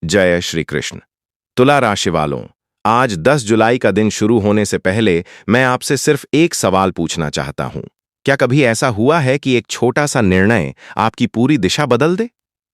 जय श्री कृष्ण। तुला राशि वालों, आज 10 जुलाई का दिन शुरू होने से पहले मैं आपसे सिर्फ एक सवाल पूछना चाहता हूं। क्या कभी ऐसा हुआ है कि एक छोटा सा निर्णय आपकी पूरी दिशा बदल दे?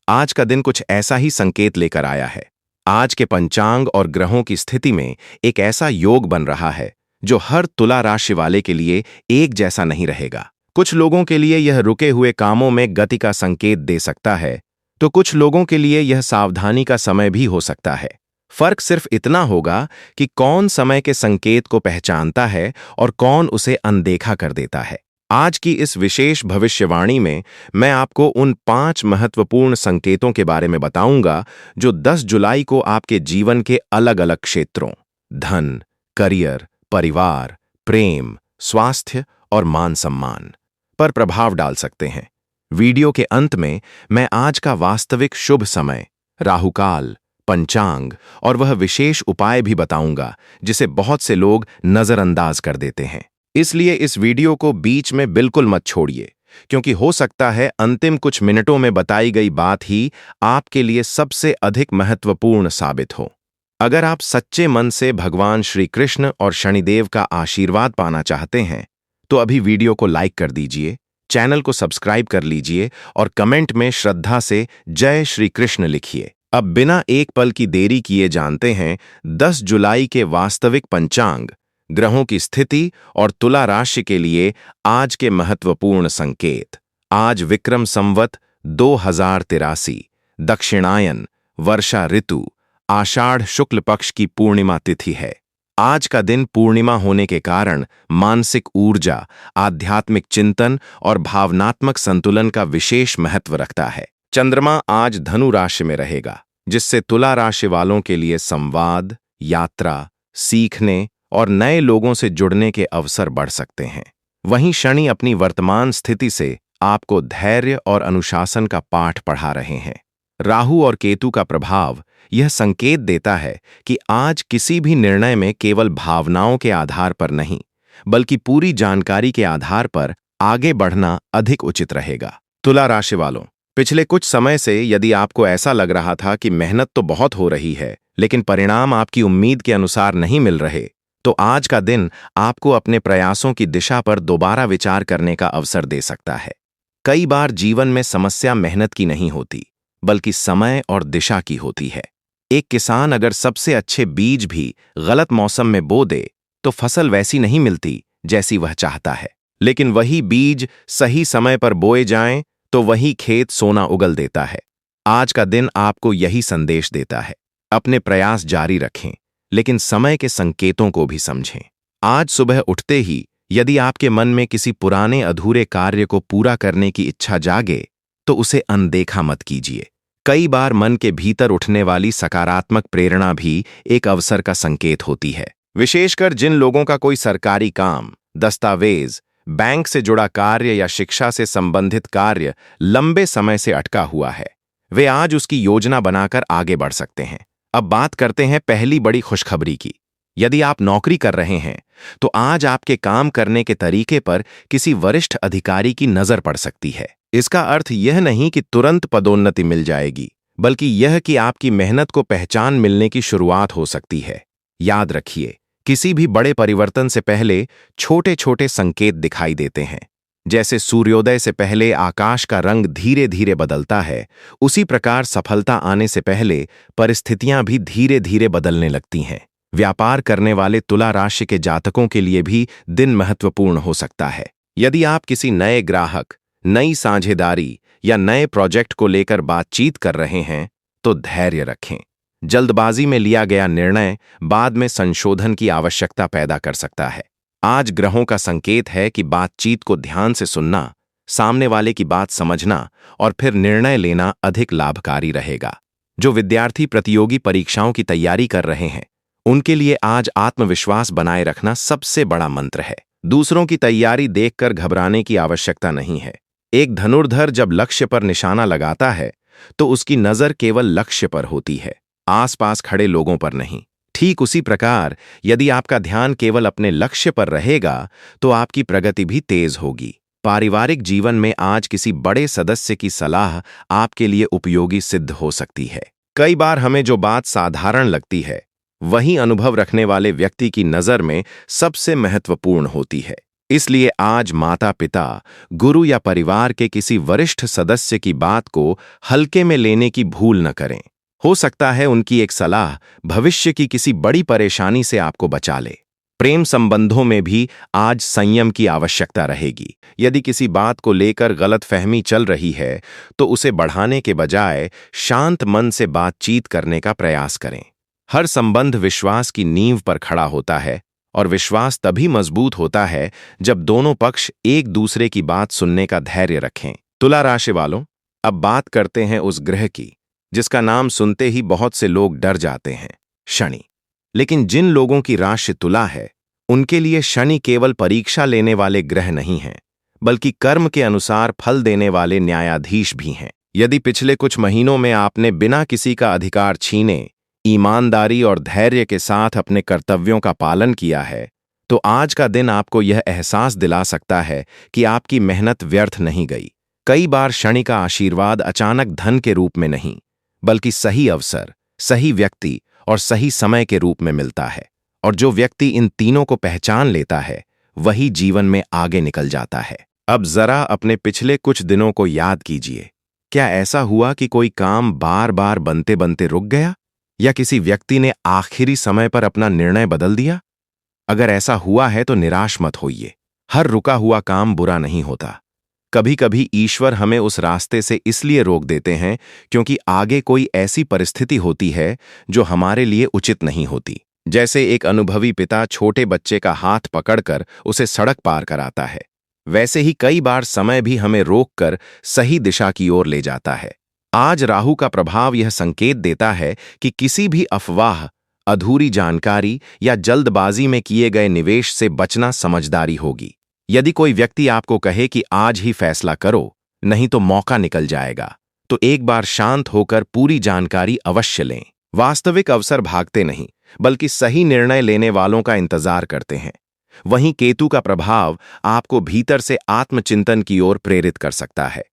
आज का दिन कुछ ऐसा ही संकेत लेकर आया है। आज के पंचांग और ग्रहों की स्थिति में एक ऐसा योग बन रहा है जो हर तुला राशि वाले के लिए एक जैसा नहीं रहेगा। कुछ लोगों के लिए यह रुके हुए कामों में गति का संकेत दे सकता है, तो कुछ लोगों के लिए यह सावधानी का समय भी हो सकता है। फर्क सिर्फ इतना होगा कि कौन समय के संकेत को पहचानता है और कौन उसे अनदेखा कर देता है। आज की इस विशेष भविष्यवाणी में मैं आपको उन 5 महत्वपूर्ण संकेतों के बारे में बताऊंगा जो 10 जुलाई को आपके जीवन के अलग-अलग क्षेत्रों, धन, करियर, परिवार, प्रेम, स्वास्थ्य और मान सम्मान पर प्रभाव डाल सकते हैं। वीडियो के अंत में मैं आज का वास्तविक शुभ समय, राहुकाल, पंचांग और वह विशेष उपाय भी बताऊंगा जिसे बहुत से लोग नजरअंदाज कर देते हैं। इसलिए इस वीडियो को बीच में बिल्कुल मत छोड़िए, क्योंकि हो सकता है अंतिम कुछ मिनटों में बताई गई बात ही आपके लिए सबसे अधिक महत्वपूर्ण साबित हो। अगर आप सच्चे मन से भगवान श्री कृष्ण और शनिदेव का आशीर्वाद पाना चाहते हैं, तो अभी वीडियो को लाइक कर दीजिए, चैनल को सब्सक्राइब कर लीजिए और कमेंट में श्रद्धा से जय श्री कृष्ण लिखिए। अब बिना एक पल की देरी किए जानते हैं 10 जुलाई के वास्तविक पंचांग, ग्रहों की स्थिति और तुला राशि के लिए आज के महत्वपूर्ण संकेत। आज विक्रम संवत 2083, दक्षिणायन, वर्षा ऋतु, आषाढ़ शुक्ल पक्ष की पूर्णिमा तिथि है। आज का दिन पूर्णिमा होने के कारण मानसिक ऊर्जा, आध्यात्मिक चिंतन और भावनात्मक संतुलन का विशेष महत्व रखता है। चंद्रमा आज धनु राशि में रहेगा, जिससे तुला राशि वालों के लिए संवाद, यात्रा, सीखने और नए लोगों से जुड़ने के अवसर बढ़ सकते हैं। वहीं शनि अपनी वर्तमान स्थिति से आपको धैर्य और अनुशासन का पाठ पढ़ा रहे हैं। राहु और केतु का प्रभाव यह संकेत देता है कि आज किसी भी निर्णय में केवल भावनाओं के आधार पर नहीं, बल्कि पूरी जानकारी के आधार पर आगे बढ़ना अधिक उचित रहेगा। तुला राशि वालों, पिछले कुछ समय से यदि आपको ऐसा लग रहा था कि मेहनत तो बहुत हो रही है, लेकिन परिणाम आपकी उम्मीद के अनुसार नहीं मिल रहे, तो आज का दिन आपको अपने प्रयासों की दिशा पर दोबारा विचार करने का अवसर दे सकता है। कई बार जीवन में समस्या मेहनत की नहीं होती, बल्कि समय और दिशा की होती है। एक किसान अगर सबसे अच्छे बीज भी गलत मौसम में बो दे, तो फसल वैसी नहीं मिलती जैसी वह चाहता है। लेकिन वही बीज सही समय पर बोए जाएं, तो वही खेत सोना उगल देता है। आज का दिन आपको यही संदेश देता है। अपने प्रयास जारी रखें, लेकिन समय के संकेतों को भी समझें। आज सुबह उठते ही यदि आपके मन में किसी पुराने अधूरे कार्य को पूरा करने की इच्छा जागे, तो उसे अनदेखा मत कीजिए। कई बार मन के भीतर उठने वाली सकारात्मक प्रेरणा भी एक अवसर का संकेत होती है। विशेषकर जिन लोगों का कोई सरकारी काम, दस्तावेज, बैंक से जुड़ा कार्य या शिक्षा से संबंधित कार्य लंबे समय से अटका हुआ है, वे आज उसकी योजना बनाकर आगे बढ़ सकते हैं। अब बात करते हैं पहली बड़ी खुशखबरी की। यदि आप नौकरी कर रहे हैं, तो आज आपके काम करने के तरीके पर किसी वरिष्ठ अधिकारी की नजर पड़ सकती है। इसका अर्थ यह नहीं कि तुरंत पदोन्नति मिल जाएगी, बल्कि यह कि आपकी मेहनत को पहचान मिलने की शुरुआत हो सकती है। याद रखिए, किसी भी बड़े परिवर्तन से पहले छोटे-छोटे संकेत दिखाई देते हैं। जैसे सूर्योदय से पहले आकाश का रंग धीरे-धीरे बदलता है, उसी प्रकार सफलता आने से पहले परिस्थितियां भी धीरे-धीरे बदलने लगती हैं। व्यापार करने वाले तुला राशि के जातकों के लिए भी दिन महत्वपूर्ण हो सकता है। यदि आप किसी नए ग्राहक, नई साझेदारी या नए प्रोजेक्ट को लेकर बातचीत कर रहे हैं, तो धैर्य रखें। जल्दबाजी में लिया गया निर्णय बाद में संशोधन की आवश्यकता पैदा कर सकता है। आज ग्रहों का संकेत है कि बातचीत को ध्यान से सुनना, सामने वाले की बात समझना और फिर निर्णय लेना अधिक लाभकारी रहेगा। जो विद्यार्थी प्रतियोगी परीक्षाओं की तैयारी कर रहे हैं, उनके लिए आज आत्मविश्वास बनाए रखना सबसे बड़ा मंत्र है। दूसरों की तैयारी देखकर घबराने की आवश्यकता नहीं है। एक धनुर्धर जब लक्ष्य पर निशाना लगाता है, तो उसकी नजर केवल लक्ष्य पर होती है, आसपास खड़े लोगों पर नहीं। ठीक उसी प्रकार यदि आपका ध्यान केवल अपने लक्ष्य पर रहेगा, तो आपकी प्रगति भी तेज होगी। पारिवारिक जीवन में आज किसी बड़े सदस्य की सलाह आपके लिए उपयोगी सिद्ध हो सकती है। कई बार हमें जो बात साधारण लगती है वही अनुभव रखने वाले व्यक्ति की नज़र में सबसे महत्वपूर्ण होती है। इसलिए आज माता पिता, गुरु या परिवार के किसी वरिष्ठ सदस्य की बात को हल्के में लेने की भूल न करें। हो सकता है उनकी एक सलाह भविष्य की किसी बड़ी परेशानी से आपको बचा ले। प्रेम संबंधों में भी आज संयम की आवश्यकता रहेगी। यदि किसी बात को लेकर गलतफहमी चल रही है तो उसे बढ़ाने के बजाय शांत मन से बातचीत करने का प्रयास करें। हर संबंध विश्वास की नींव पर खड़ा होता है और विश्वास तभी मजबूत होता है जब दोनों पक्ष एक दूसरे की बात सुनने का धैर्य रखें। तुला राशि वालों, अब बात करते हैं उस ग्रह की जिसका नाम सुनते ही बहुत से लोग डर जाते हैं, शनि। लेकिन जिन लोगों की राशि तुला है उनके लिए शनि केवल परीक्षा लेने वाले ग्रह नहीं हैं, बल्कि कर्म के अनुसार फल देने वाले न्यायाधीश भी हैं। यदि पिछले कुछ महीनों में आपने बिना किसी का अधिकार छीने ईमानदारी और धैर्य के साथ अपने कर्तव्यों का पालन किया है, तो आज का दिन आपको यह एहसास दिला सकता है कि आपकी मेहनत व्यर्थ नहीं गई। कई बार शनि का आशीर्वाद अचानक धन के रूप में नहीं, बल्कि सही अवसर, सही व्यक्ति और सही समय के रूप में मिलता है। और जो व्यक्ति इन तीनों को पहचान लेता है वही जीवन में आगे निकल जाता है। अब जरा अपने पिछले कुछ दिनों को याद कीजिए। क्या ऐसा हुआ कि कोई काम बार बार बनते बनते रुक गया, या किसी व्यक्ति ने आखिरी समय पर अपना निर्णय बदल दिया? अगर ऐसा हुआ है तो निराश मत होइए। हर रुका हुआ काम बुरा नहीं होता। कभी कभी ईश्वर हमें उस रास्ते से इसलिए रोक देते हैं क्योंकि आगे कोई ऐसी परिस्थिति होती है जो हमारे लिए उचित नहीं होती। जैसे एक अनुभवी पिता छोटे बच्चे का हाथ पकड़कर उसे सड़क पार कराता है, वैसे ही कई बार समय भी हमें रोककर सही दिशा की ओर ले जाता है। आज राहु का प्रभाव यह संकेत देता है कि किसी भी अफवाह, अधूरी जानकारी या जल्दबाजी में किए गए निवेश से बचना समझदारी होगी। यदि कोई व्यक्ति आपको कहे कि आज ही फैसला करो, नहीं तो मौका निकल जाएगा, तो एक बार शांत होकर पूरी जानकारी अवश्य लें। वास्तविक अवसर भागते नहीं, बल्कि सही निर्णय लेने वालों का इंतजार करते हैं। वहीं केतु का प्रभाव आपको भीतर से आत्मचिंतन की ओर प्रेरित कर सकता है।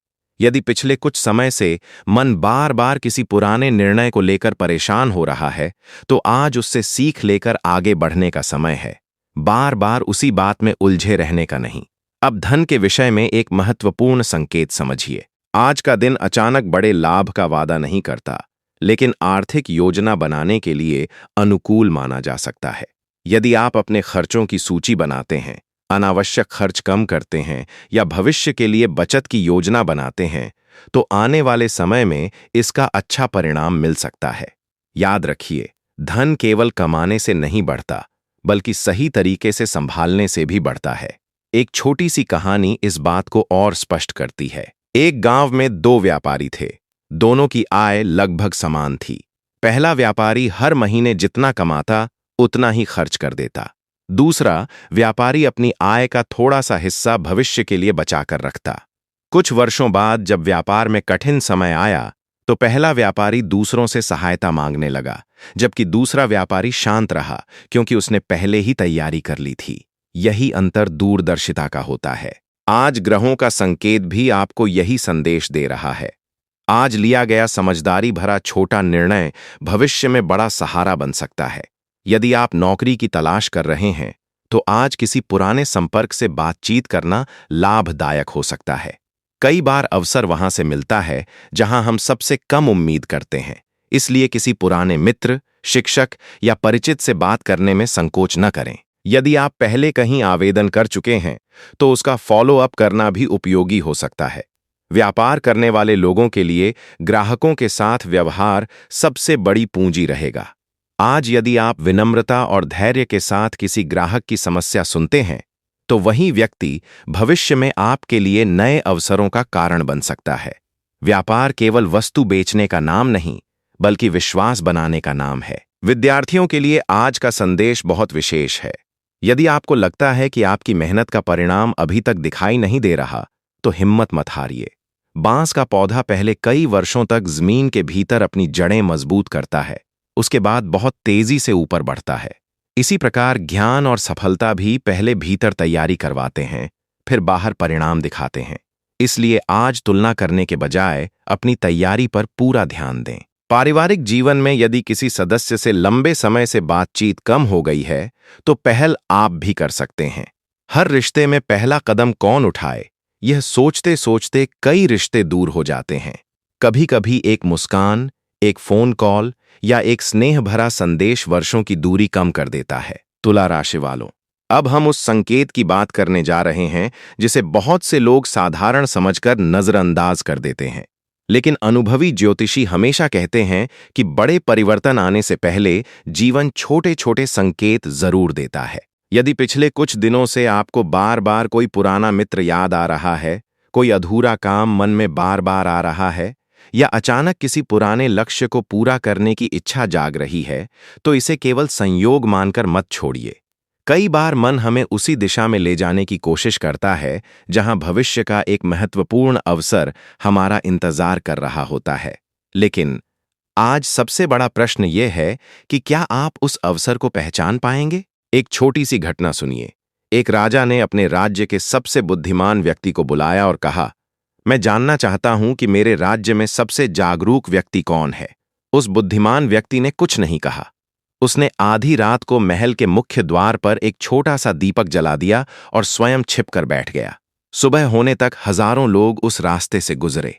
यदि पिछले कुछ समय से मन बार बार किसी पुराने निर्णय को लेकर परेशान हो रहा है, तो आज उससे सीख लेकर आगे बढ़ने का समय है। बार बार उसी बात में उलझे रहने का नहीं। अब धन के विषय में एक महत्वपूर्ण संकेत समझिए। आज का दिन अचानक बड़े लाभ का वादा नहीं करता, लेकिन आर्थिक योजना बनाने के लिए अनुकूल माना जा सकता है। यदि आप अपने खर्चों की सूची बनाते हैं, अनावश्यक खर्च कम करते हैं या भविष्य के लिए बचत की योजना बनाते हैं, तो आने वाले समय में इसका अच्छा परिणाम मिल सकता है। याद रखिए, धन केवल कमाने से नहीं बढ़ता, बल्कि सही तरीके से संभालने से भी बढ़ता है। एक छोटी सी कहानी इस बात को और स्पष्ट करती है। एक गांव में दो व्यापारी थे। दोनों की आय लगभग समान थी। पहला व्यापारी हर महीने जितना कमाता उतना ही खर्च कर देता। दूसरा व्यापारी अपनी आय का थोड़ा सा हिस्सा भविष्य के लिए बचाकर रखता। कुछ वर्षों बाद जब व्यापार में कठिन समय आया, तो पहला व्यापारी दूसरों से सहायता मांगने लगा, जबकि दूसरा व्यापारी शांत रहा क्योंकि उसने पहले ही तैयारी कर ली थी। यही अंतर दूरदर्शिता का होता है। आज ग्रहों का संकेत भी आपको यही संदेश दे रहा है। आज लिया गया समझदारी भरा छोटा निर्णय भविष्य में बड़ा सहारा बन सकता है। यदि आप नौकरी की तलाश कर रहे हैं, तो आज किसी पुराने संपर्क से बातचीत करना लाभदायक हो सकता है। कई बार अवसर वहां से मिलता है जहां हम सबसे कम उम्मीद करते हैं। इसलिए किसी पुराने मित्र, शिक्षक या परिचित से बात करने में संकोच न करें। यदि आप पहले कहीं आवेदन कर चुके हैं, तो उसका फॉलो अप करना भी उपयोगी हो सकता है। व्यापार करने वाले लोगों के लिए ग्राहकों के साथ व्यवहार सबसे बड़ी पूंजी रहेगा। आज यदि आप विनम्रता और धैर्य के साथ किसी ग्राहक की समस्या सुनते हैं, तो वही व्यक्ति भविष्य में आपके लिए नए अवसरों का कारण बन सकता है। व्यापार केवल वस्तु बेचने का नाम नहीं, बल्कि विश्वास बनाने का नाम है। विद्यार्थियों के लिए आज का संदेश बहुत विशेष है। यदि आपको लगता है कि आपकी मेहनत का परिणाम अभी तक दिखाई नहीं दे रहा, तो हिम्मत मत हारिए। बांस का पौधा पहले कई वर्षों तक जमीन के भीतर अपनी जड़ें मजबूत करता है, उसके बाद बहुत तेजी से ऊपर बढ़ता है। इसी प्रकार ज्ञान और सफलता भी पहले भीतर तैयारी करवाते हैं, फिर बाहर परिणाम दिखाते हैं। इसलिए आज तुलना करने के बजाय अपनी तैयारी पर पूरा ध्यान दें। पारिवारिक जीवन में यदि किसी सदस्य से लंबे समय से बातचीत कम हो गई है, तो पहल आप भी कर सकते हैं। हर रिश्ते में पहला कदम कौन उठाए, यह सोचते सोचते कई रिश्ते दूर हो जाते हैं। कभी कभी एक मुस्कान, एक फोन कॉल या एक स्नेह भरा संदेश वर्षों की दूरी कम कर देता है। तुला राशि वालों, अब हम उस संकेत की बात करने जा रहे हैं जिसे बहुत से लोग साधारण समझकर नजरअंदाज कर देते हैं। लेकिन अनुभवी ज्योतिषी हमेशा कहते हैं कि बड़े परिवर्तन आने से पहले जीवन छोटे छोटे संकेत जरूर देता है। यदि पिछले कुछ दिनों से आपको बार बार कोई पुराना मित्र याद आ रहा है, कोई अधूरा काम मन में बार बार आ रहा है, या अचानक किसी पुराने लक्ष्य को पूरा करने की इच्छा जाग रही है, तो इसे केवल संयोग मानकर मत छोड़िए। कई बार मन हमें उसी दिशा में ले जाने की कोशिश करता है जहां भविष्य का एक महत्वपूर्ण अवसर हमारा इंतजार कर रहा होता है। लेकिन आज सबसे बड़ा प्रश्न यह है कि क्या आप उस अवसर को पहचान पाएंगे? एक छोटी सी घटना सुनिए। एक राजा ने अपने राज्य के सबसे बुद्धिमान व्यक्ति को बुलाया और कहा, मैं जानना चाहता हूं कि मेरे राज्य में सबसे जागरूक व्यक्ति कौन है। उस बुद्धिमान व्यक्ति ने कुछ नहीं कहा। उसने आधी रात को महल के मुख्य द्वार पर एक छोटा सा दीपक जला दिया और स्वयं छिपकर बैठ गया। सुबह होने तक हजारों लोग उस रास्ते से गुजरे।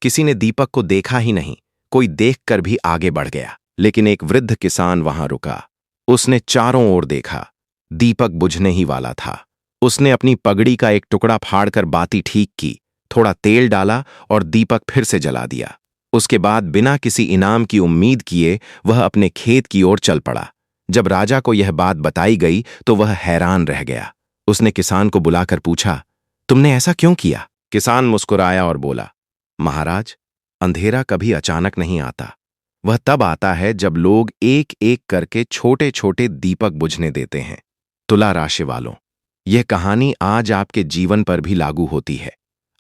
किसी ने दीपक को देखा ही नहीं, कोई देखकर भी आगे बढ़ गया। लेकिन एक वृद्ध किसान वहां रुका। उसने चारों ओर देखा, दीपक बुझने ही वाला था। उसने अपनी पगड़ी का एक टुकड़ा फाड़कर बाती ठीक की, थोड़ा तेल डाला और दीपक फिर से जला दिया। उसके बाद बिना किसी इनाम की उम्मीद किए वह अपने खेत की ओर चल पड़ा। जब राजा को यह बात बताई गई तो वह हैरान रह गया। उसने किसान को बुलाकर पूछा, तुमने ऐसा क्यों किया? किसान मुस्कुराया और बोला, महाराज, अंधेरा कभी अचानक नहीं आता। वह तब आता है जब लोग एक एक करके छोटे छोटे दीपक बुझने देते हैं। तुला राशि वालों, यह कहानी आज आपके जीवन पर भी लागू होती है।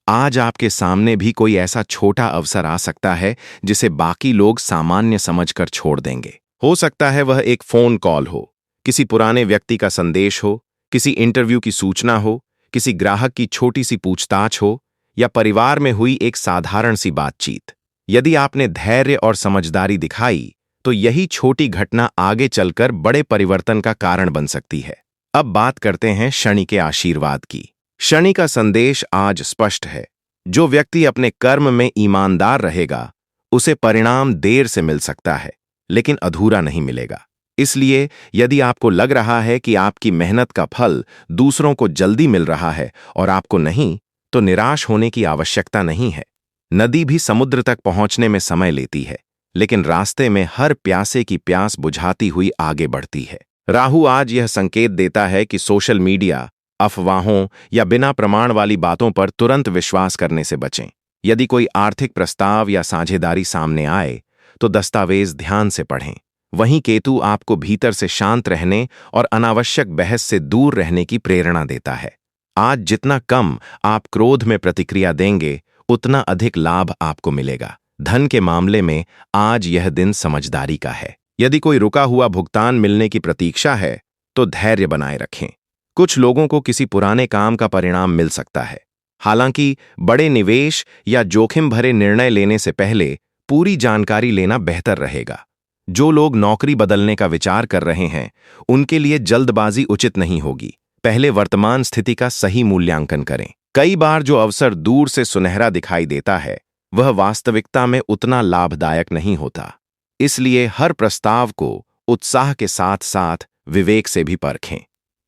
आज आपके सामने भी कोई ऐसा छोटा अवसर आ सकता है जिसे बाकी लोग सामान्य समझकर छोड़ देंगे। हो सकता है वह एक फोन कॉल हो, किसी पुराने व्यक्ति का संदेश हो, किसी इंटरव्यू की सूचना हो, किसी ग्राहक की छोटी सी पूछताछ हो, या परिवार में हुई एक साधारण सी बातचीत। यदि आपने धैर्य और समझदारी दिखाई, तो यही छोटी घटना आगे चलकर बड़े परिवर्तन का कारण बन सकती है। अब बात करते हैं शनि के आशीर्वाद की। शनि का संदेश आज स्पष्ट है। जो व्यक्ति अपने कर्म में ईमानदार रहेगा, उसे परिणाम देर से मिल सकता है, लेकिन अधूरा नहीं मिलेगा। इसलिए यदि आपको लग रहा है कि आपकी मेहनत का फल दूसरों को जल्दी मिल रहा है और आपको नहीं, तो निराश होने की आवश्यकता नहीं है। नदी भी समुद्र तक पहुंचने में समय लेती है, लेकिन रास्ते में हर प्यासे की प्यास बुझाती हुई आगे बढ़ती है। राहु आज यह संकेत देता है कि सोशल मीडिया, अफवाहों या बिना प्रमाण वाली बातों पर तुरंत विश्वास करने से बचें। यदि कोई आर्थिक प्रस्ताव या साझेदारी सामने आए, तो दस्तावेज ध्यान से पढ़ें। वहीं केतु आपको भीतर से शांत रहने और अनावश्यक बहस से दूर रहने की प्रेरणा देता है। आज जितना कम आप क्रोध में प्रतिक्रिया देंगे, उतना अधिक लाभ आपको मिलेगा। धन के मामले में आज यह दिन समझदारी का है। यदि कोई रुका हुआ भुगतान मिलने की प्रतीक्षा है, तो धैर्य बनाए रखें। कुछ लोगों को किसी पुराने काम का परिणाम मिल सकता है। हालांकि बड़े निवेश या जोखिम भरे निर्णय लेने से पहले पूरी जानकारी लेना बेहतर रहेगा। जो लोग नौकरी बदलने का विचार कर रहे हैं, उनके लिए जल्दबाजी उचित नहीं होगी। पहले वर्तमान स्थिति का सही मूल्यांकन करें। कई बार जो अवसर दूर से सुनहरा दिखाई देता है, वह वास्तविकता में उतना लाभदायक नहीं होता। इसलिए हर प्रस्ताव को उत्साह के साथ साथ विवेक से भी परखें।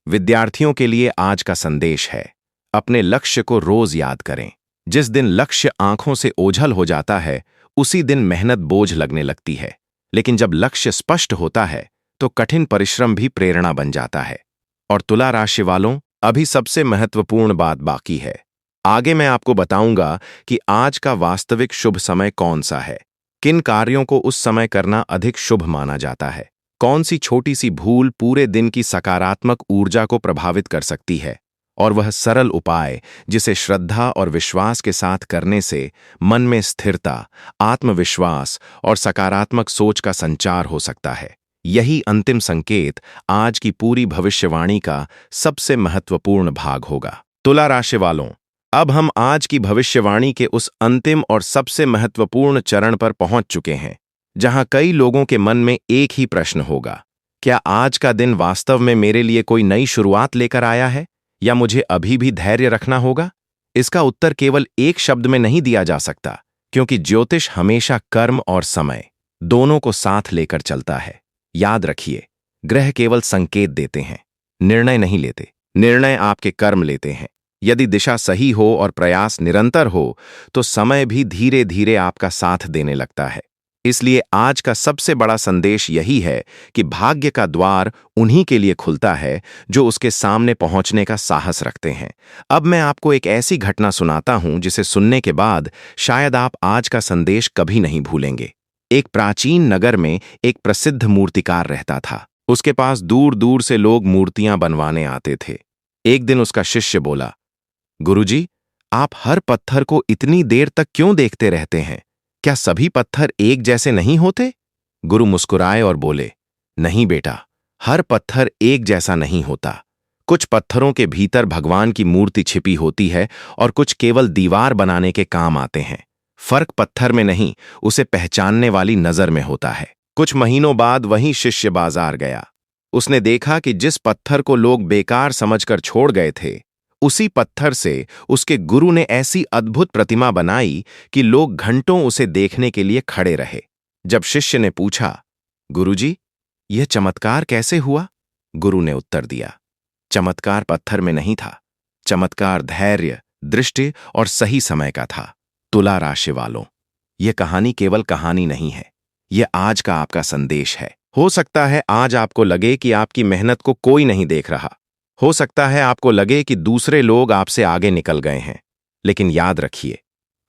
विद्यार्थियों के लिए आज का संदेश है, अपने लक्ष्य को रोज याद करें। जिस दिन लक्ष्य आंखों से ओझल हो जाता है, उसी दिन मेहनत बोझ लगने लगती है। लेकिन जब लक्ष्य स्पष्ट होता है, तो कठिन परिश्रम भी प्रेरणा बन जाता है। और तुला राशि वालों, अभी सबसे महत्वपूर्ण बात बाकी है। आगे मैं आपको बताऊंगा कि आज का वास्तविक शुभ समय कौन सा है, किन कार्यों को उस समय करना अधिक शुभ माना जाता है, कौन सी छोटी सी भूल पूरे दिन की सकारात्मक ऊर्जा को प्रभावित कर सकती है, और वह सरल उपाय जिसे श्रद्धा और विश्वास के साथ करने से मन में स्थिरता, आत्मविश्वास और सकारात्मक सोच का संचार हो सकता है। यही अंतिम संकेत आज की पूरी भविष्यवाणी का सबसे महत्वपूर्ण भाग होगा। तुला राशि वालों, अब हम आज की भविष्यवाणी के उस अंतिम और सबसे महत्वपूर्ण चरण पर पहुंच चुके हैं, जहां कई लोगों के मन में एक ही प्रश्न होगा, क्या आज का दिन वास्तव में मेरे लिए कोई नई शुरुआत लेकर आया है या मुझे अभी भी धैर्य रखना होगा? इसका उत्तर केवल एक शब्द में नहीं दिया जा सकता, क्योंकि ज्योतिष हमेशा कर्म और समय दोनों को साथ लेकर चलता है। याद रखिए, ग्रह केवल संकेत देते हैं, निर्णय नहीं लेते। निर्णय आपके कर्म लेते हैं। यदि दिशा सही हो और प्रयास निरंतर हो, तो समय भी धीरे धीरे आपका साथ देने लगता है। इसलिए आज का सबसे बड़ा संदेश यही है कि भाग्य का द्वार उन्हीं के लिए खुलता है जो उसके सामने पहुंचने का साहस रखते हैं। अब मैं आपको एक ऐसी घटना सुनाता हूं जिसे सुनने के बाद शायद आप आज का संदेश कभी नहीं भूलेंगे। एक प्राचीन नगर में एक प्रसिद्ध मूर्तिकार रहता था। उसके पास दूर दूर से लोग मूर्तियां बनवाने आते थे। एक दिन उसका शिष्य बोला, गुरुजी, आप हर पत्थर को इतनी देर तक क्यों देखते रहते हैं? क्या सभी पत्थर एक जैसे नहीं होते? गुरु मुस्कुराए और बोले, नहीं बेटा, हर पत्थर एक जैसा नहीं होता। कुछ पत्थरों के भीतर भगवान की मूर्ति छिपी होती है और कुछ केवल दीवार बनाने के काम आते हैं। फर्क पत्थर में नहीं, उसे पहचानने वाली नजर में होता है। कुछ महीनों बाद वही शिष्य बाजार गया। उसने देखा कि जिस पत्थर को लोग बेकार समझकर छोड़ गए थे, उसी पत्थर से उसके गुरु ने ऐसी अद्भुत प्रतिमा बनाई कि लोग घंटों उसे देखने के लिए खड़े रहे। जब शिष्य ने पूछा, गुरुजी, यह चमत्कार कैसे हुआ? गुरु ने उत्तर दिया, चमत्कार पत्थर में नहीं था, चमत्कार धैर्य, दृष्टि और सही समय का था। तुला राशि वालों, यह कहानी केवल कहानी नहीं है, यह आज का आपका संदेश है। हो सकता है आज आपको लगे कि आपकी मेहनत को कोई नहीं देख रहा। हो सकता है आपको लगे कि दूसरे लोग आपसे आगे निकल गए हैं। लेकिन याद रखिए,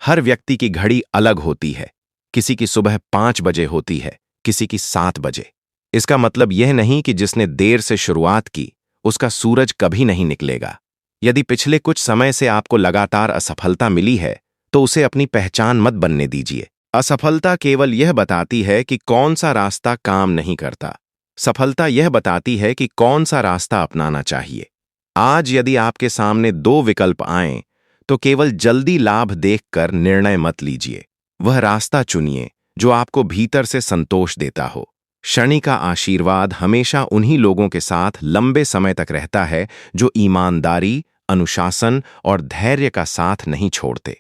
हर व्यक्ति की घड़ी अलग होती है। किसी की सुबह 5 बजे होती है, किसी की 7 बजे। इसका मतलब यह नहीं कि जिसने देर से शुरुआत की, उसका सूरज कभी नहीं निकलेगा। यदि पिछले कुछ समय से आपको लगातार असफलता मिली है, तो उसे अपनी पहचान मत बनने दीजिए। असफलता केवल यह बताती है कि कौन सा रास्ता काम नहीं करता। सफलता यह बताती है कि कौन सा रास्ता अपनाना चाहिए। आज यदि आपके सामने 2 विकल्प आएं, तो केवल जल्दी लाभ देखकर निर्णय मत लीजिए। वह रास्ता चुनिए जो आपको भीतर से संतोष देता हो। शनि का आशीर्वाद हमेशा उन्हीं लोगों के साथ लंबे समय तक रहता है जो ईमानदारी, अनुशासन और धैर्य का साथ नहीं छोड़ते।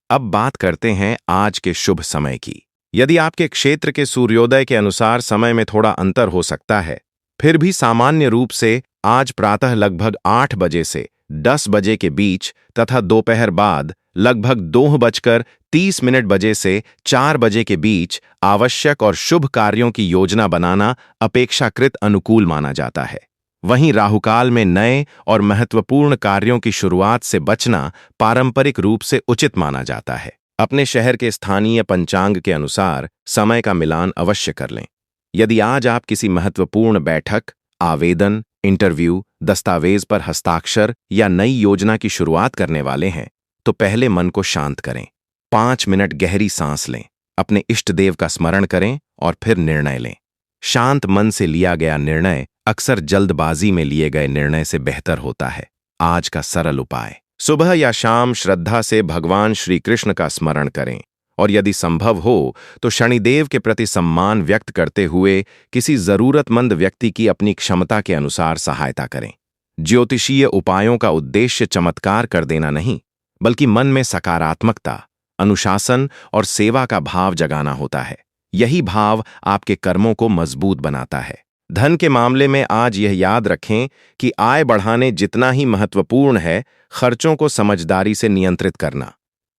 अब बात करते हैं आज के शुभ समय की। यदि आपके क्षेत्र के सूर्योदय के अनुसार समय में थोड़ा अंतर हो सकता है, फिर भी सामान्य रूप से आज प्रातः लगभग 8 बजे से 10 बजे के बीच तथा दोपहर बाद लगभग 2:30 बजे से 4 बजे के बीच आवश्यक और शुभ कार्यों की योजना बनाना अपेक्षाकृत अनुकूल माना जाता है। वहीं राहुकाल में नए और महत्वपूर्ण कार्यों की शुरुआत से बचना पारंपरिक रूप से उचित माना जाता है। अपने शहर के स्थानीय पंचांग के अनुसार समय का मिलान अवश्य कर लें। यदि आज आप किसी महत्वपूर्ण बैठक, आवेदन, इंटरव्यू, दस्तावेज पर हस्ताक्षर या नई योजना की शुरुआत करने वाले हैं, तो पहले मन को शांत करें। 5 मिनट गहरी सांस लें, अपने इष्ट देव का स्मरण करें और फिर निर्णय लें। शांत मन से लिया गया निर्णय अक्सर जल्दबाजी में लिए गए निर्णय से बेहतर होता है। आज का सरल उपाय, सुबह या शाम श्रद्धा से भगवान श्री कृष्ण का स्मरण करें और यदि संभव हो तो शनिदेव के प्रति सम्मान व्यक्त करते हुए किसी जरूरतमंद व्यक्ति की अपनी क्षमता के अनुसार सहायता करें। ज्योतिषीय उपायों का उद्देश्य चमत्कार कर देना नहीं, बल्कि मन में सकारात्मकता, अनुशासन और सेवा का भाव जगाना होता है। यही भाव आपके कर्मों को मजबूत बनाता है। धन के मामले में आज यह याद रखें कि आय बढ़ाने जितना ही महत्वपूर्ण है खर्चों को समझदारी से नियंत्रित करना।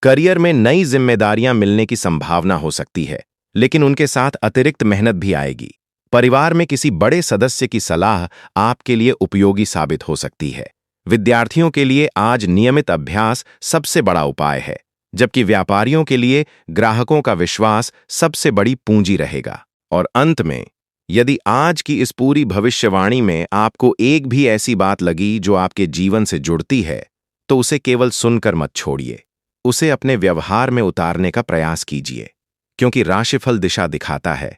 करियर में नई जिम्मेदारियां मिलने की संभावना हो सकती है, लेकिन उनके साथ अतिरिक्त मेहनत भी आएगी। परिवार में किसी बड़े सदस्य की सलाह आपके लिए उपयोगी साबित हो सकती है। विद्यार्थियों के लिए आज नियमित अभ्यास सबसे बड़ा उपाय है, जबकि व्यापारियों के लिए ग्राहकों का विश्वास सबसे बड़ी पूंजी रहेगा। और अंत में, यदि आज की इस पूरी भविष्यवाणी में आपको एक भी ऐसी बात लगी जो आपके जीवन से जुड़ती है, तो उसे केवल सुनकर मत छोड़िए, उसे अपने व्यवहार में उतारने का प्रयास कीजिए, क्योंकि राशिफल दिशा दिखाता है,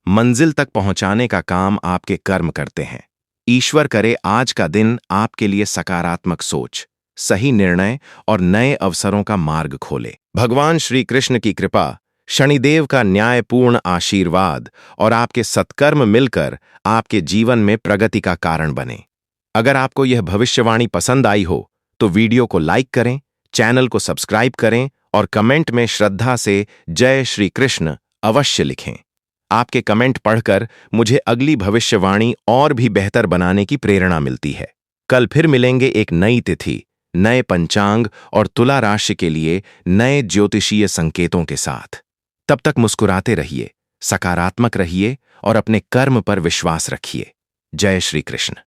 मंजिल तक पहुंचाने का काम आपके कर्म करते हैं। ईश्वर करे आज का दिन आपके लिए सकारात्मक सोच, सही निर्णय और नए अवसरों का मार्ग खोले। भगवान श्री कृष्ण की कृपा शनिदेव का न्यायपूर्ण आशीर्वाद और आपके सत्कर्म मिलकर आपके जीवन में प्रगति का कारण बने। अगर आपको यह भविष्यवाणी पसंद आई हो तो वीडियो को लाइक करें, चैनल को सब्सक्राइब करें और कमेंट में श्रद्धा से जय श्री कृष्ण अवश्य लिखें। आपके कमेंट पढ़कर मुझे अगली भविष्यवाणी और भी बेहतर बनाने की प्रेरणा मिलती है। कल फिर मिलेंगे एक नई तिथि, नए पंचांग और तुला राशि के लिए नए ज्योतिषीय संकेतों के साथ। तब तक मुस्कुराते रहिए, सकारात्मक रहिए और अपने कर्म पर विश्वास रखिए। जय श्री कृष्ण।